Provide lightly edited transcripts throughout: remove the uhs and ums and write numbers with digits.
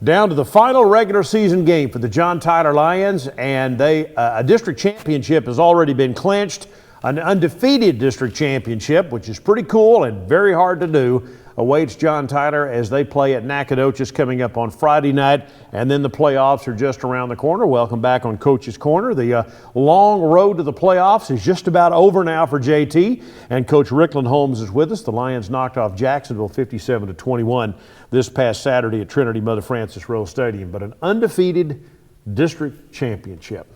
Down to the final regular season game for the John Tyler Lions, and a district championship has already been clinched. An undefeated district championship, which is pretty cool and very hard to do, awaits John Tyler as they play at Nacogdoches coming up on Friday night, and then the playoffs are just around the corner. Welcome back on Coach's Corner. The long road to the playoffs is just about over now for JT, and Coach Rickland Holmes is with us. The Lions knocked off Jacksonville 57-21 this past Saturday at Trinity Mother Frances Rose Stadium, but an undefeated district championship.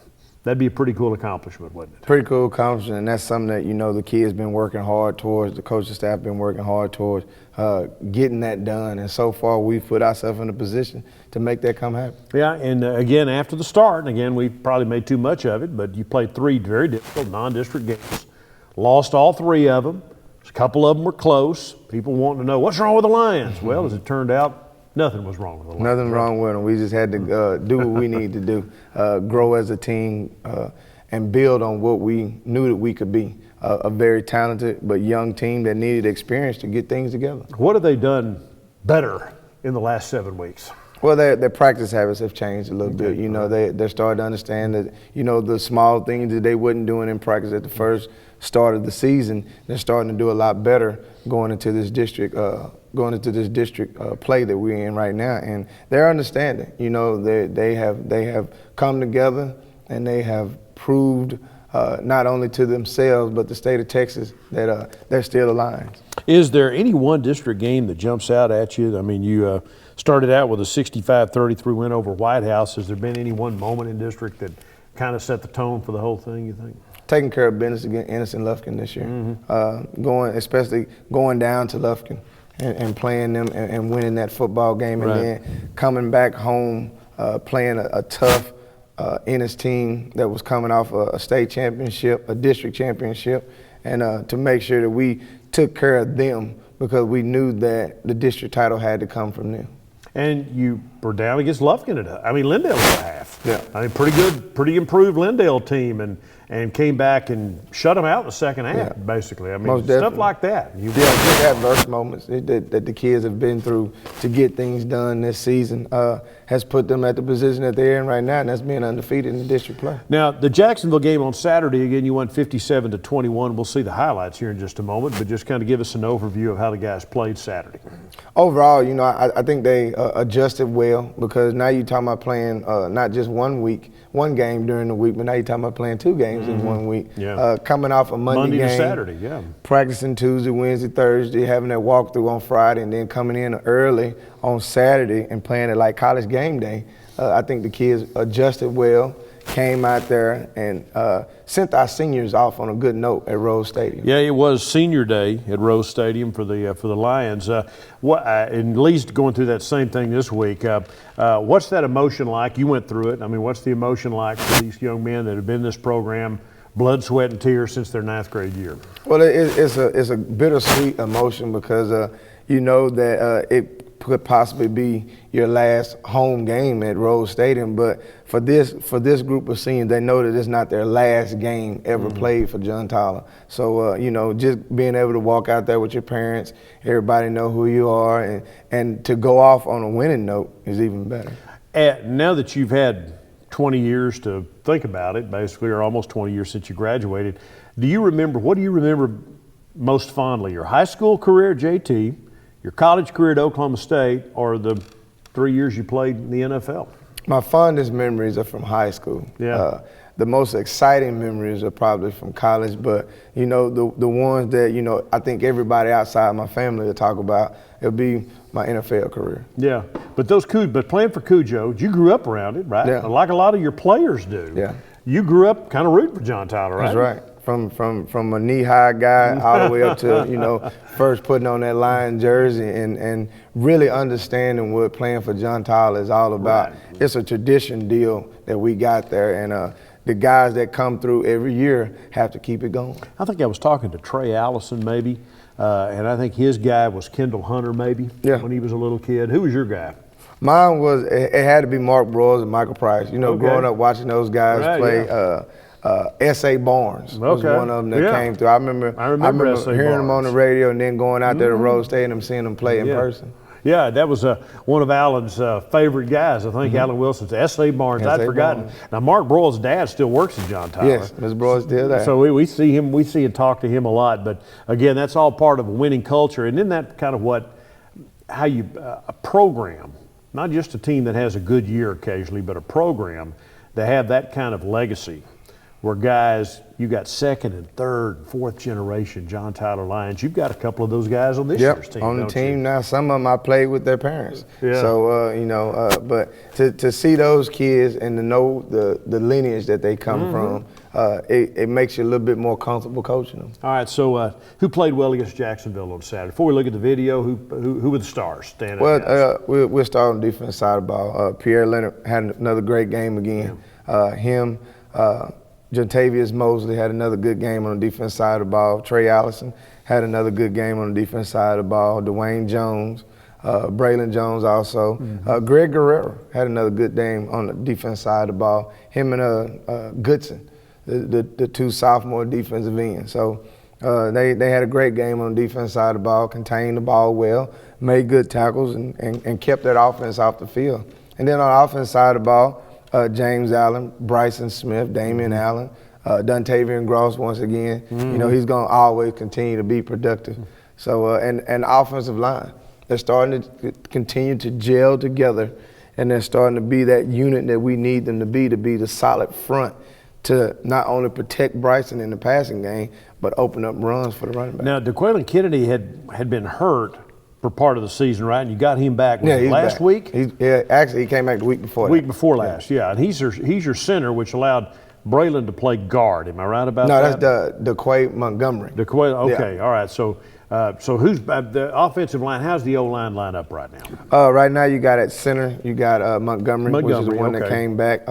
That'd be a pretty cool accomplishment, wouldn't it? Pretty cool accomplishment, and that's something that, the kids been working hard towards, the coaching staff been working hard towards getting that done. And so far, we've put ourselves in a position to make that come happen. Yeah, and again, after the start, and again, we probably made too much of it, but you played 3 very difficult non-district games, lost all 3 of them. A couple of them were close. People wanting to know, what's wrong with the Lions? Well, as it turned out, nothing was wrong with the Lions. Nothing wrong with them. We just had to do what we need to do, grow as a team, and build on what we knew that we could be. A very talented but young team that needed experience to get things together. What have they done better in the last 7 weeks? Well, their practice habits have changed a little bit. They're starting to understand that, the small things that they wasn't doing in practice at the first start of the season, they're starting to do a lot better going into this district play that we're in right now. And they're understanding. They have come together and they have proved not only to themselves but the state of Texas that they're still the Lions. Is there any one district game that jumps out at you? I mean, you started out with a 65-33 win over White House. Has there been any one moment in district that kind of set the tone for the whole thing, you think? Taking care of business against Ennis and Lufkin this year. Especially going down to Lufkin and playing them and winning that football game, and then coming back home playing a tough Ennis team that was coming off a state championship, a district championship, and to make sure that we took care of them because we knew that the district title had to come from them. And you were down against Lufkin Lindale at a half. Yeah. I mean, pretty good, pretty improved Lindale team, and came back and shut them out in the second half, basically. I mean, most stuff definitely. like that. Just adverse moments that the kids have been through to get things done this season has put them at the position that they're in right now, and that's being undefeated in the district play. Now, the Jacksonville game on Saturday, again, you won 57-21. We'll see the highlights here in just a moment, but just kind of give us an overview of how the guys played Saturday. Overall, I think they adjusted well because now you're talking about playing not just one game during the week, but now you're talking about playing 2 games in 1 week. Yeah. Coming off a Monday game, to Saturday, practicing Tuesday, Wednesday, Thursday, having that walkthrough on Friday, and then coming in early on Saturday and playing it like college game day. I think the kids adjusted well, came out there and sent our seniors off on a good note at Rose Stadium. Yeah, it was senior day at Rose Stadium for the Lions. And Lee's going through that same thing this week. What's that emotion like? You went through it. I mean, what's the emotion like for these young men that have been in this program, blood, sweat, and tears since their 9th grade year? Well, it's a bittersweet emotion because you know that it could possibly be your last home game at Rose Stadium, but for this group of seniors, they know that it's not their last game ever played for John Tyler. So just being able to walk out there with your parents, everybody know who you are, and to go off on a winning note is even better. Now that you've had 20 years to think about it, basically, or almost 20 years since you graduated, what do you remember most fondly? Your high school career at JT, your college career at Oklahoma State, or the 3 years you played in the NFL? My fondest memories are from high school. Yeah. The most exciting memories are probably from college, but the ones that I think everybody outside my family will talk about, it'll be my NFL career. Yeah, but playing for Cujo, you grew up around it, right? Yeah. Like a lot of your players do. Yeah. You grew up kind of rooting for John Tyler, right? That's right. From a knee-high guy all the way up to, first putting on that Lion jersey and really understanding what playing for John Tyler is all about. Right. It's a tradition deal that we got there, and the guys that come through every year have to keep it going. I think I was talking to Trey Allison maybe, and I think his guy was Kendall Hunter maybe when he was a little kid. Who was your guy? Mine was, it had to be Mark Broyles and Michael Price. Growing up watching those guys play. Yeah. S.A. Barnes was one of them that came through. I remember hearing him on the radio and then going out there to Rose Stadium and seeing him play in person. Yeah, that was one of Alan's favorite guys. I think Alan Wilson's S.A. Barnes. I'd forgotten. Barnes. Now, Mark Broyles' dad still works in John Tyler. Yes, Ms. Broyles still there. So we see him, we see and talk to him a lot. But again, that's all part of a winning culture. And isn't that kind of how you a program, not just a team that has a good year occasionally, but a program that have that kind of legacy, where guys, you got second and third and fourth generation John Tyler Lions. You've got a couple of those guys on this year's team. On the team now. Some of them I played with their parents. Yeah. So but to see those kids and to know the lineage that they come from, it makes you a little bit more comfortable coaching them. All right. So who played well against Jacksonville on Saturday? Before we look at the video, who were the stars standing out? Well, we'll start on the defense side of the ball. Pierre Leonard had another great game again. Jontavius Mosley had another good game on the defense side of the ball. Trey Allison had another good game on the defense side of the ball. Dwayne Jones, Braylon Jones also. Greg Guerrero had another good game on the defense side of the ball. Him and Goodson, the two sophomore defensive ends. So they had a great game on the defense side of the ball, contained the ball well, made good tackles, and kept that offense off the field. And then on the offense side of the ball, James Allen, Bryson Smith, Damian Allen, Duntavian Gross once again. You know, he's going to always continue to be productive. So, and the offensive line, they're starting to continue to gel together, and they're starting to be that unit that we need them to be the solid front to not only protect Bryson in the passing game, but open up runs for the running back. Now, DeQuaylen Kennedy had been hurt for part of the season, right? And you got him back last week? Actually, he came back the week before. Week before last, yeah. And he's your center, which allowed Braylon to play guard. Am I right about that? No, that's DeQuay Montgomery. DeQuay, okay, all right. So who's the offensive line? How's the O-line line up right now? Right now you got at center, you got Montgomery, which is the one that came back.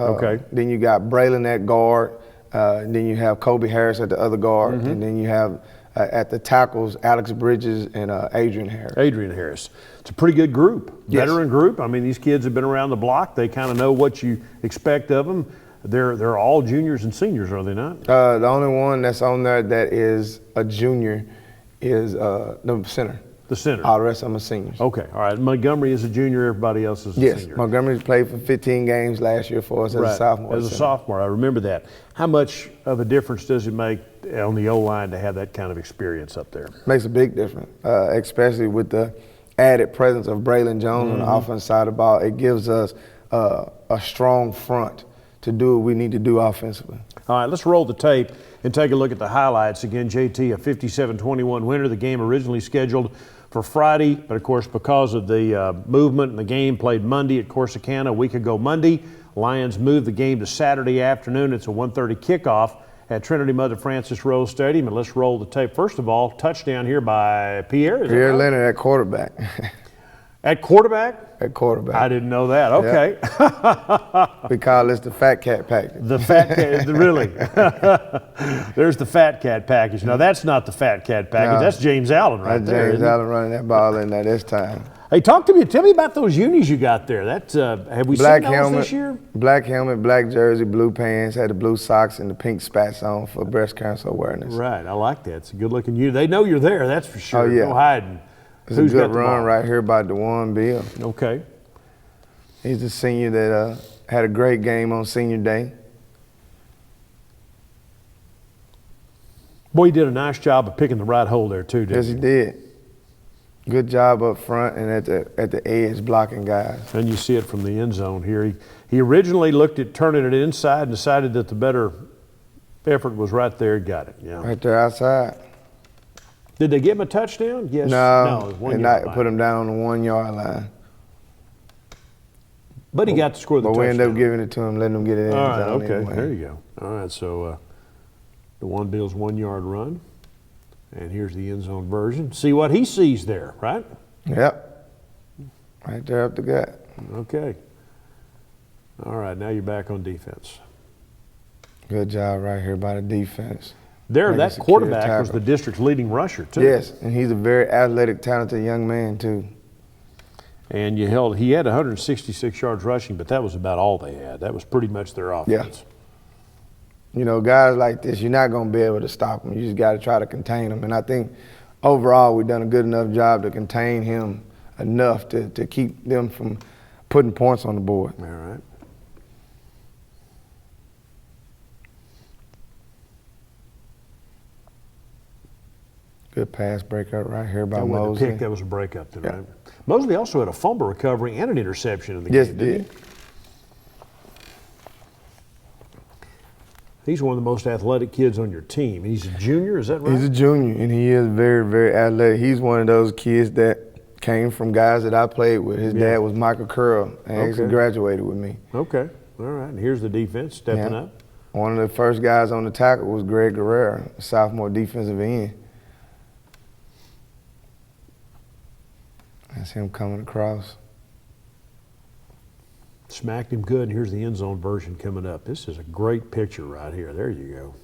Then you got Braylon at guard. Then you have Kobe Harris at the other guard. And then you have at the tackles, Alex Bridges and Adrian Harris. Adrian Harris. It's a pretty good group, veteran group. I mean, these kids have been around the block. They kind of know what you expect of them. They're all juniors and seniors, are they not? The only one that's on there that is a junior is the center. The center. All the rest of them are seniors. Okay, all right. Montgomery is a junior. Everybody else is a senior. Yes, Montgomery's played for 15 games last year for us as a sophomore. As a sophomore, I remember that. How much of a difference does it make on the O-line to have that kind of experience up there? Makes a big difference, especially with the added presence of Braylon Jones on the offense side of the ball. It gives us a strong front to do what we need to do offensively. All right, let's roll the tape and take a look at the highlights. Again, JT, a 57-21 winner. The game originally scheduled for Friday, but of course because of the movement and the game played Monday at Corsicana a week ago Monday, Lions moved the game to Saturday afternoon. It's a 1:30 kickoff at Trinity Mother Frances Rose Stadium. And let's roll the tape. First of all, touchdown here by Pierre. Pierre Leonard at quarterback. At quarterback? At quarterback. I didn't know that. Okay. Yep. We call this the Fat Cat package. The Fat Cat, really? There's the Fat Cat package. Now, that's not the Fat Cat package. No. That's James Allen right there. James Allen running that ball in there this time. Hey, talk to me. Tell me about those unis you got there. Have we seen those this year? Black helmet, black jersey, blue pants, had the blue socks and the pink spats on for breast cancer awareness. Right. I like that. It's a good-looking uni. They know you're there, that's for sure. Oh, yeah. No hiding. It's a good run right here by DeJuan Bill. Okay. He's a senior that had a great game on senior day. Boy, he did a nice job of picking the right hole there too, didn't he? Yes, he did. Good job up front and at the edge blocking guys. And you see it from the end zone here. He originally looked at turning it inside and decided that the better effort was right there. Got it. Yeah. Right there outside. Did they give him a touchdown? Yes. No, it was 1 yard line. Put him down on the 1 yard line. But he got to score the touchdown. But we ended up giving it to him, letting him get it in. All right, okay, anyway. There you go. All right, so DeJuan Bill's 1 yard run. And here's the end zone version. See what he sees there, right? Yep. Right there up the gut. Okay. All right, now you're back on defense. Good job right here by the defense. That quarterback was the district's leading rusher, too. Yes, and he's a very athletic, talented young man, too. And he had 166 yards rushing, but that was about all they had. That was pretty much their offense. Yeah. You know, guys like this, you're not going to be able to stop them. You just got to try to contain them. And I think overall we've done a good enough job to contain him enough to keep them from putting points on the board. All right. Good pass breakup right here by That wasn't a Mosley. pick, that was a breakup then, Yeah. right? Mosley also had a fumble recovery and an interception in the Yes, game, did. didn't he? He's one of the most athletic kids on your team. He's a junior, is that right? He's a junior, and he is very, very athletic. He's one of those kids that came from guys that I played with. His dad was Michael Curl, and he graduated with me. Okay, all right. And here's the defense stepping up. One of the first guys on the tackle was Greg Guerrero, a sophomore defensive end. That's him coming across. Smacked him good, and here's the end zone version coming up. This is a great picture right here. There you go.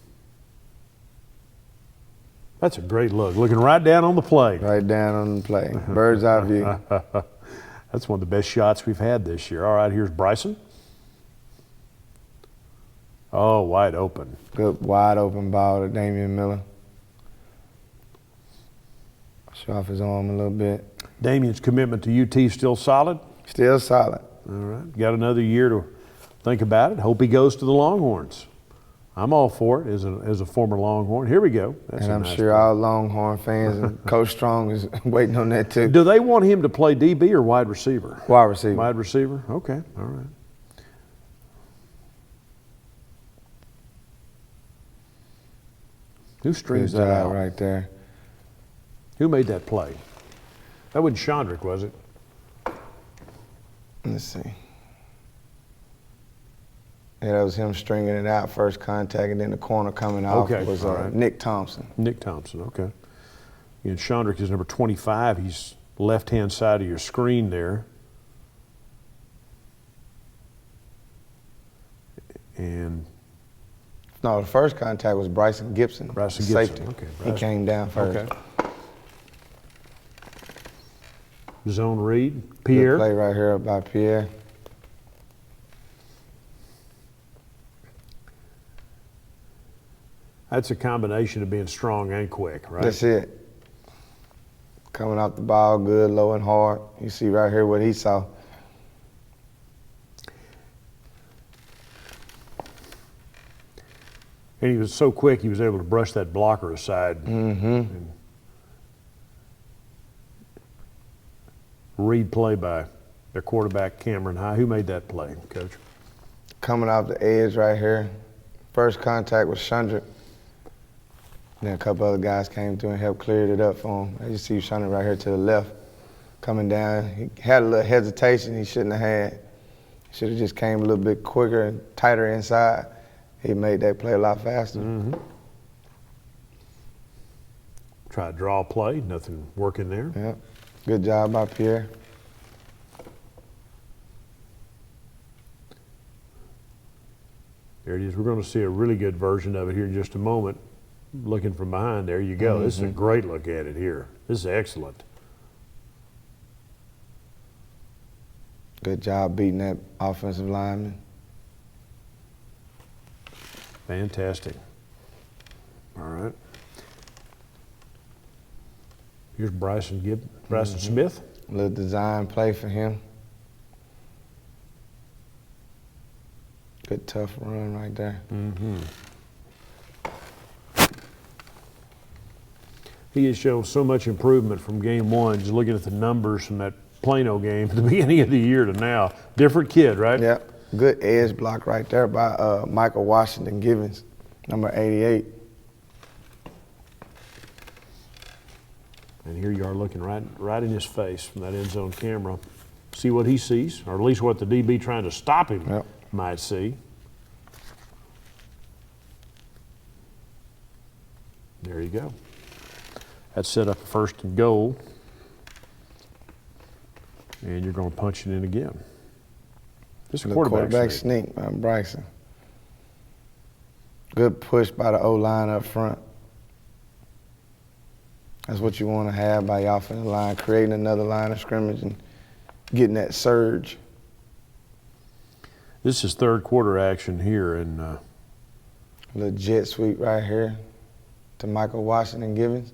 That's a great look. Looking right down on the play. Right down on the play. Bird's eye view. That's one of the best shots we've had this year. All right, here's Bryson. Oh, wide open. Good wide open ball to Damian Miller. Show off his arm a little bit. Damian's commitment to UT still solid? Still solid. All right. Got another year to think about it. Hope he goes to the Longhorns. I'm all for it as a former Longhorn. Here we go. That's And a I'm nice sure play. all Longhorn fans and Coach Strong is waiting on that too. Do they want him to play DB or wide receiver? Wide receiver. Wide receiver? Okay. All right. Who strings Good that job out? right there. Who made that play? That wasn't Chandrick, was it? Let's see. Yeah, that was him stringing it out, first contact, and then the corner coming off Okay, was all right. Nick Thompson. Nick Thompson, okay. And Chandrick is number 25. He's left-hand side of your screen there. And No, the first contact was Bryson Gibson. Bryson the Gibson, safety. okay, He Bryson. came down first. okay. Zone read, Good Pierre. play right here by Pierre. That's a combination of being strong and quick, right? That's it. Coming off the ball good, low and hard. You see right here what he saw. And he was so quick, he was able to brush that blocker aside. And read play by their quarterback, Cameron High. Who made that play, Coach? Coming off the edge right here. First contact was Chandrick. Then a couple other guys came through and helped clear it up for him. As you see Chandrick right here to the left, coming down. He had a little hesitation he shouldn't have had. Should have just came a little bit quicker and tighter inside. He made that play a lot faster. Try to draw a play, nothing working there. Yep. Good job by Pierre. There it is. We're going to see a really good version of it here in just a moment. Looking from behind, there you go. This is a great look at it here. This is excellent. Good job beating that offensive lineman. Fantastic. All right. Here's Bryson Smith. A little design play for him. Good tough run right there. He has shown so much improvement from game one. Just looking at the numbers from that Plano game at the beginning of the year to now. Different kid, right? Yeah, good edge block right there by Michael Washington Givens, number 88. And here you are looking right in his face from that end zone camera. See what he sees, or at least what the DB trying to stop him might see. There you go. That's set up a 1st and goal. And you're going to punch it in again. This is a quarterback sneak by Bryson. Good push by the O-line up front. That's what you want to have by your offensive line, creating another line of scrimmage and getting that surge. This is 3rd quarter action here. And little jet sweep right here to Michael Washington Givens.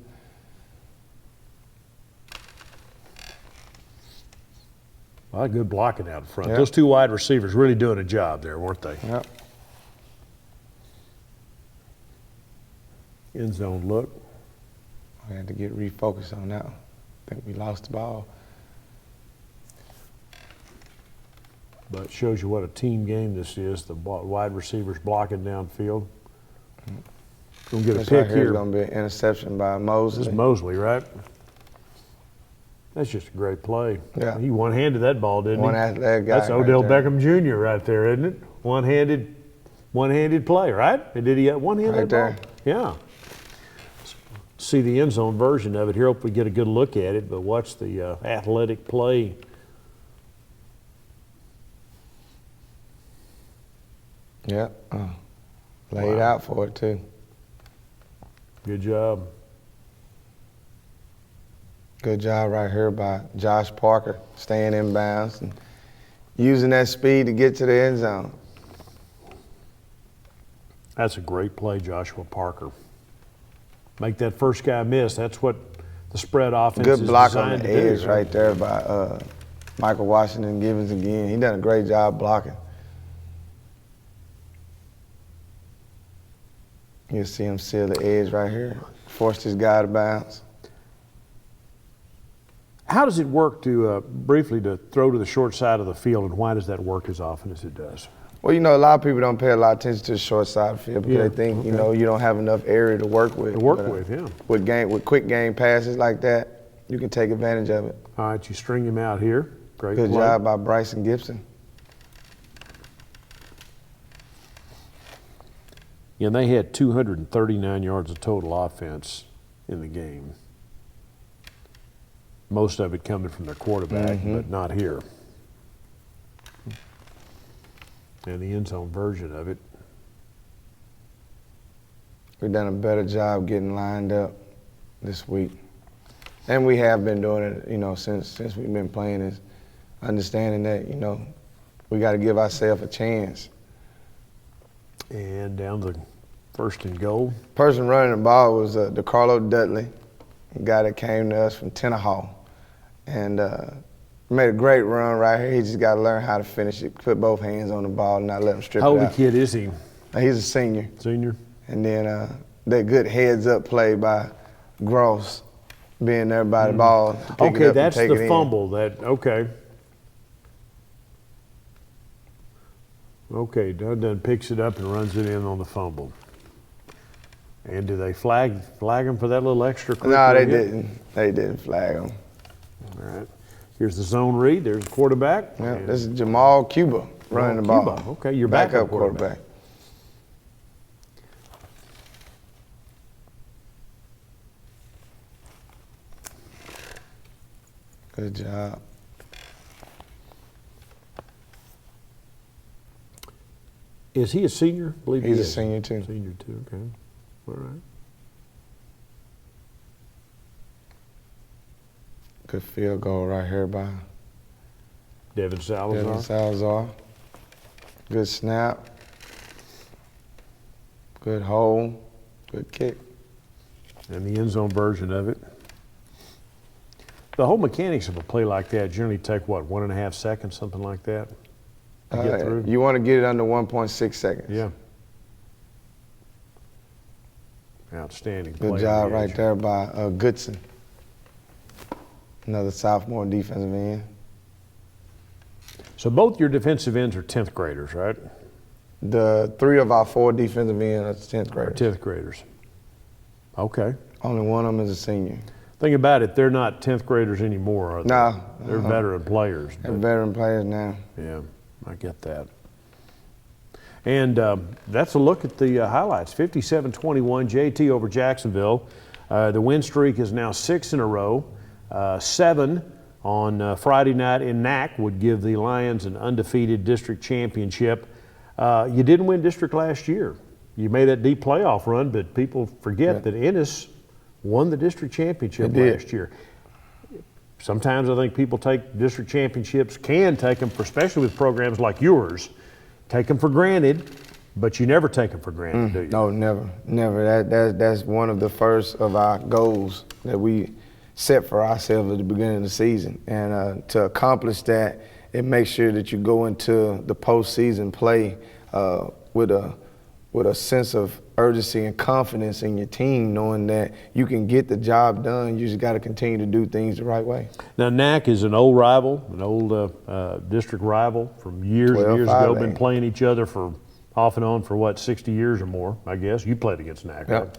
A lot of good blocking out front. Yep. Those two wide receivers really doing a job there, weren't they? Yep. End zone look. I had to get refocused on that one. I think we lost the ball. But it shows you what a team game this is. The wide receivers blocking downfield. Gonna get a This pick right here here. is going to be an interception by Mosley. This is Mosley, right? That's just a great play. Yeah. He one-handed that ball, didn't One he? athletic guy. That's Odell right there. Beckham Jr. right there, isn't it? One-handed play, right? And did he one-hand Right that ball? Yeah. See the end zone version of it here. Hope we get a good look at it, but watch the athletic play. Yep. Laid Wow. out for it, too. Good job. Good job right here by Josh Parker, staying in bounds and using that speed to get to the end zone. That's a great play, Joshua Parker. Make that first guy miss. That's what the spread offense Good is block on designed the to do, edge right there by Michael Washington Gibbons again. He done a great job blocking. You'll see him seal the edge right here. Forced his guy to bounce. How does it work to briefly to throw to the short side of the field, and why does that work as often as it does? Well, you know, a lot of people don't pay a lot of attention to the short side of the field because Yeah, they think, you okay. know, you don't have enough area to work with. Yeah. With quick game passes like that, you can take advantage of it. All right, you string him out here. Great Good play. job by Bryson Gibson. Yeah, and they had 239 yards of total offense in the game. Most of it coming from their quarterback, but not here. And the end zone version of it. We've done a better job getting lined up this week. And we have been doing it, you know, since we've been playing, is understanding that, you know, we got to give ourselves a chance. And down the first and goal. Person running the ball was DeCarlo Dudley, a guy that came to us from Tenahaw. And made a great run right here. He just got to learn how to finish it, put both hands on the ball and not let him strip How it old a out. kid is he? He's a senior. Senior? And then that good heads-up play by Gross, being there by the ball to pick Okay, it up that's and take it the in. fumble. Okay. Okay, Dundon picks it up and runs it in on the fumble. And do they flag him for that little extra? No, they hit? didn't. They didn't flag him. All right. Here's the zone read. There's the quarterback. Yeah, And this is Jamal Cuba running the ball. Cuba. Okay, your backup backup quarterback. Good job. Is he a senior? I believe He's he a is. senior too. Senior too. Okay. All right. Good field goal right here by Devin Salazar. Devin Salazar. Good snap. Good hold. Good kick. And the end zone version of it. The whole mechanics of a play like that generally take, what, 1.5 seconds, something like that, to get through? You want to get it under 1.6 seconds. Yeah. Outstanding play. Good on job the right edge. there by Goodson. Another sophomore defensive end. So both your defensive ends are 10th graders, right? The 3 of our 4 defensive ends are 10th Or graders. 10th graders. Okay. Only one of them is a senior. Think about it. They're not 10th graders anymore, are they? No. They're veteran players. They're but- veteran players now. Yeah, I get that. And that's a look at the highlights. 57-21, JT over Jacksonville. The win streak is now 6 in a row. 7 on Friday night in Nac would give the Lions an undefeated district championship. You didn't win district last year. You made that deep playoff run, but people forget that Ennis won the district championship last year. Sometimes I think people take district championships, can take them, especially with programs like yours, take them for granted, but you never take them for granted, do you? No, never, never. That's one of the first of our goals that we set for ourselves at the beginning of the season. And to accomplish that it makes sure that you go into the postseason play with a sense of urgency and confidence in your team, knowing that you can get the job done. You just got to continue to do things the right way. Now, NAC is an old rival, an old district rival from years and years ago. Been playing each other for off and on for what, 60 years or more, I guess. You played against NAC, yep.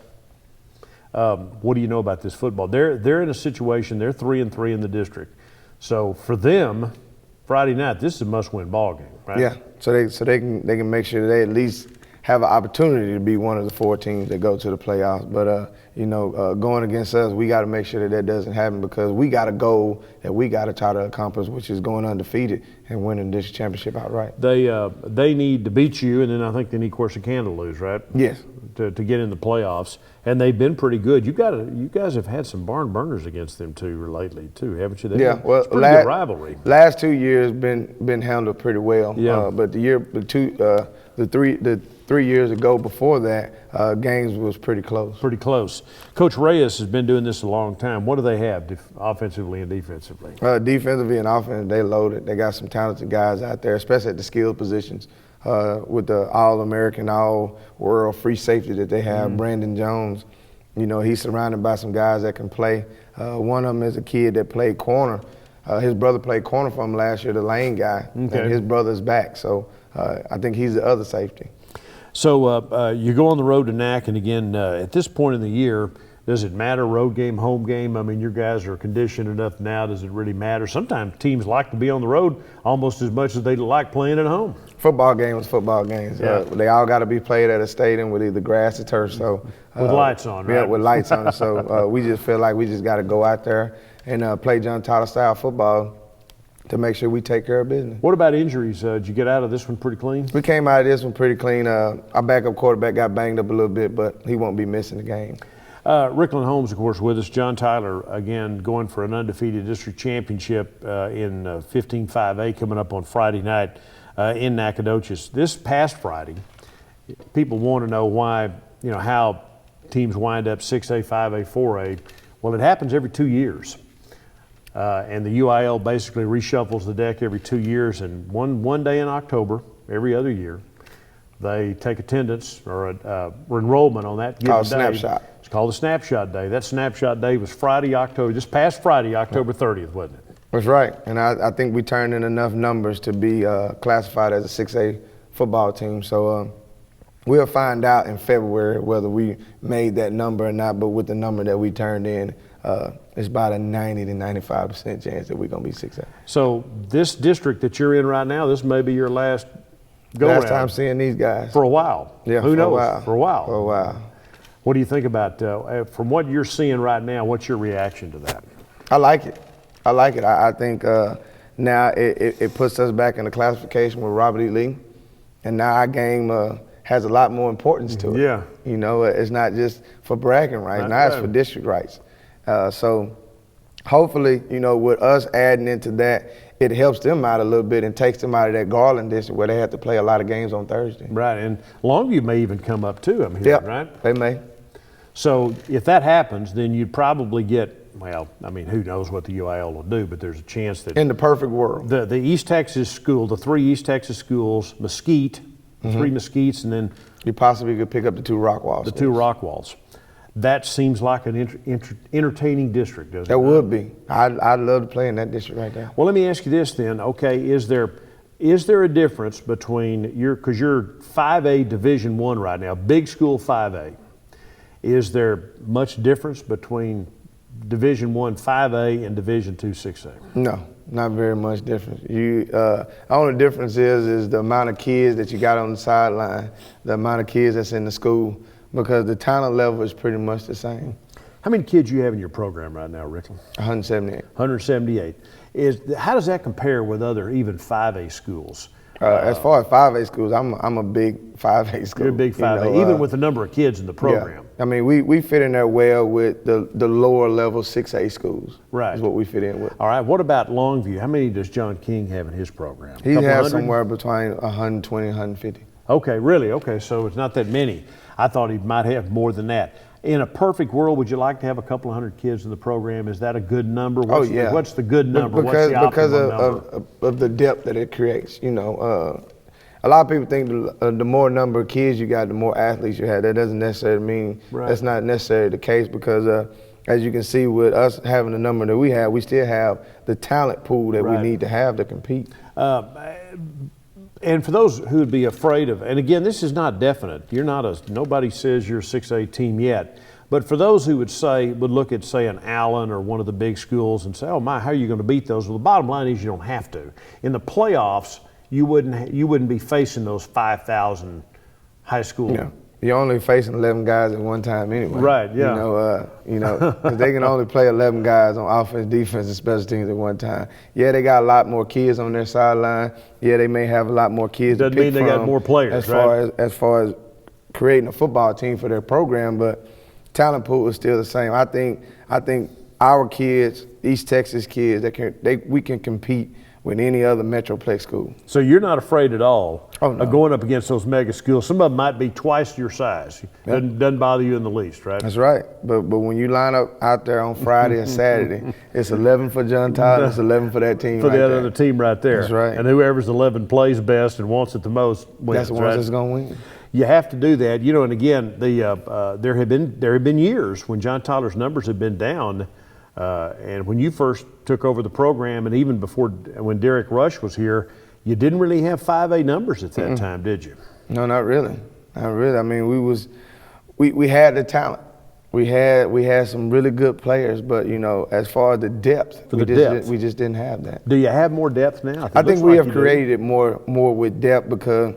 Right? What do you know about this football? They're in a situation. They're 3-3 in the district, so for them, Friday night, this is a must-win ball game, right? Yeah. So they can make sure that they at least have an opportunity to be one of the 4 teams that go to the playoffs. But, going against us, we got to make sure that doesn't happen, because we got a goal that we got to try to accomplish, which is going undefeated and winning the district championship outright. They need to beat you, and then I think they need, of course, a can to lose, right? Yes. To get in the playoffs. And they've been pretty good. You guys have had some barn burners against them lately too, haven't you? Yeah, well, it's pretty good rivalry. Last 2 years been handled pretty well. Yeah. But the 3 years ago before that, games was pretty close. Pretty close. Coach Reyes has been doing this a long time. What do they have offensively and defensively? Defensively and offensively, they loaded. They got some talented guys out there, especially at the skill positions. With the All-American, All-World free safety that they have, Brandon Jones. He's surrounded by some guys that can play. One of them is a kid that played corner. His brother played corner for him last year, the Lane guy, and his brother's back. So I think he's the other safety. So you go on the road to NAC, and again, at this point in the year, does it matter, road game, home game? I mean, your guys are conditioned enough now. Does it really matter? Sometimes teams like to be on the road almost as much as they like playing at home. Football games, football games. Yeah. They all got to be played at a stadium with either grass or turf. So with lights on, right? Yeah, with lights on. So we just feel like we just got to go out there and play John Tyler style football to make sure we take care of business. What about injuries? Did you get out of this one pretty clean? We came out of this one pretty clean. Our backup quarterback got banged up a little bit, but he won't be missing the game. Rickland Holmes, of course, with us. John Tyler, again, going for an undefeated district championship in 15-5A coming up on Friday night in Nacogdoches. This past Friday, people want to know why, how teams wind up 6A, 5A, 4A. Well, it happens every 2 years. And the UIL basically reshuffles the deck every 2 years, and one day in October, every other year, they take attendance or enrollment on that given day. Snapshot. It's called a snapshot day. That snapshot day was this past Friday, October 30th, wasn't it? That's right. And I think we turned in enough numbers to be classified as a 6A football team. So we'll find out in February whether we made that number or not. But with the number that we turned in, it's about a 90 to 95% chance that we're going to be 6A. So this district that you're in right now, this may be your last go-round. Last time seeing these guys. For a while. Yeah, Who knows? For a while. For a while. What do you think about, from what you're seeing right now, what's your reaction to that? I like it. I think now it puts us back in the classification with Robert E. Lee, and now our game has a lot more importance to it. Yeah. It's not just for bragging rights. Now it's for district rights. So hopefully, with us adding into that, it helps them out a little bit and takes them out of that Garland district where they have to play a lot of games on Thursday. Right, and Longview may even come up too, I'm hearing, right? They may. So if that happens, then you'd probably get, well, I mean, who knows what the UIL will do, but there's a chance that in the perfect world, the East Texas school, the 3 East Texas schools, Mesquite, 3 Mesquites, and then you possibly could pick up the 2 Rockwalls. The 2 Rockwalls. That seems like an entertaining district, doesn't it? That would be. I'd love to play in that district right there. Well, let me ask you this then. Okay, is there a difference between because you're 5A Division I right now, big school 5A. Is there much difference between Division I 5A and Division II 6A? No, not very much difference. Only difference is the amount of kids that you got on the sideline, the amount of kids that's in the school, because the talent level is pretty much the same. How many kids you have in your program right now, Rickland? 178. 178. How does that compare with other even 5A schools? As far as 5A schools, I'm a big 5A school. You're a big 5A, even with the number of kids in the program. Yeah. I mean, we fit in there well with the lower level 6A schools. Right. Is what we fit in with. All right, what about Longview? How many does John King have in his program? He has somewhere between 120 and 150. Okay, really? Okay, so it's not that many. I thought he might have more than that. In a perfect world, would you like to have a couple of hundred kids in the program? Is that a good number? What's yeah. What's the good number? Because, What's the optimum number? of the depth that it creates. You know, a lot of people think the more number of kids you got, the more athletes you have. That doesn't necessarily mean that's not necessarily the case because as you can see with us having the number that we have, we still have the talent pool that we need to have to compete. And for those who would be afraid of, and again, this is not definite. You're not nobody says you're a 6A team yet. But for those who would look at, say, an Allen or one of the big schools and say, oh my, how are you going to beat those? Well, the bottom line is you don't have to. In the playoffs, you wouldn't be facing those 5,000 high school. Yeah. You're only facing 11 guys at one time anyway. Right, yeah. You know, because they can only play 11 guys on offense, defense, and special teams at one time. Yeah, they got a lot more kids on their sideline. Yeah, they may have a lot more kids Doesn't to pick mean they got more players, as far as creating a football team for their program, but talent pool is still the same. I think our kids, East Texas kids, we can compete with any other Metroplex school. So you're not afraid at all of going up against those mega schools. Some of them might be twice your size. Doesn't bother you in the least, right? That's right. But when you line up out there on Friday or Saturday, it's 11 for John Tyler, it's 11 for that team for that other team right there. That's right. And whoever's 11 plays best and wants it the most wins. That's the one that's going to win. You have to do that, and again, there have been years when John Tyler's numbers have been down. And when you first took over the program, and even before when Derek Rush was here, you didn't really have 5A numbers at that time, did you? No, not really. Not really. I mean, we had the talent. We had some really good players, but as far as the depth, we just didn't have that. Do you have more depth now? I think we have created it more with depth because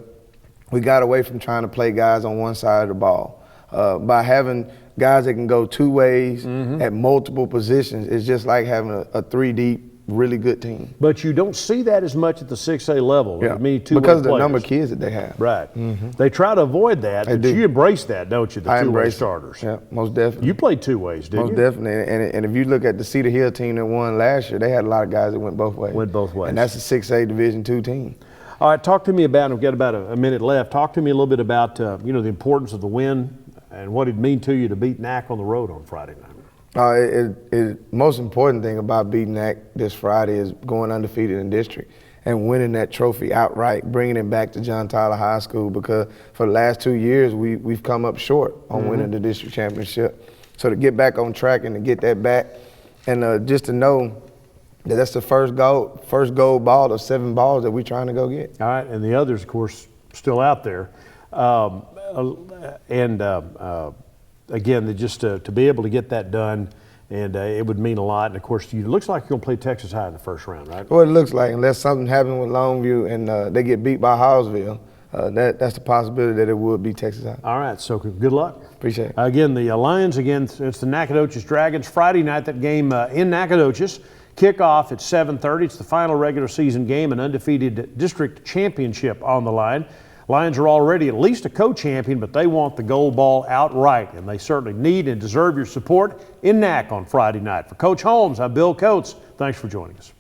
we got away from trying to play guys on one side of the ball. By having guys that can go two ways at multiple positions, it's just like having a 3D really good team. But you don't see that as much at the 6A level. Yeah, because of the number of kids that they have. Right. They try to avoid that, but you embrace that, don't you, the two-way starters? Yeah, most definitely. You played two ways, didn't you? Most definitely. And if you look at the Cedar Hill team that won last year, they had a lot of guys that went both ways. And that's a 6A Division II team. All right, talk to me about, we've got about a minute left, talk to me a little bit about, the importance of the win and what it'd mean to you to beat NAC on the road on Friday night. Most important thing about beating NAC this Friday is going undefeated in district and winning that trophy outright, bringing it back to John Tyler High School, because for the last 2 years we've come up short on winning the district championship. So to get back on track and to get that back, and just to know that that's the first gold ball of 7 balls that we're trying to go get. All right, and the others, of course, still out there. Again, just to be able to get that done, and it would mean a lot. And of course, it looks like you're going to play Texas High in the first round, right? Well, it looks like, unless something happens with Longview and they get beat by Hallsville, that's the possibility that it would be Texas High. All right, so good luck. Appreciate it. Again, the Lions, it's the Nacogdoches Dragons. Friday night, that game in Nacogdoches. Kickoff at 7:30. It's the final regular season game, an undefeated district championship on the line. Lions are already at least a co-champion, but they want the gold ball outright, and they certainly need and deserve your support in NAC on Friday night. For Coach Holmes, I'm Bill Coates. Thanks for joining us.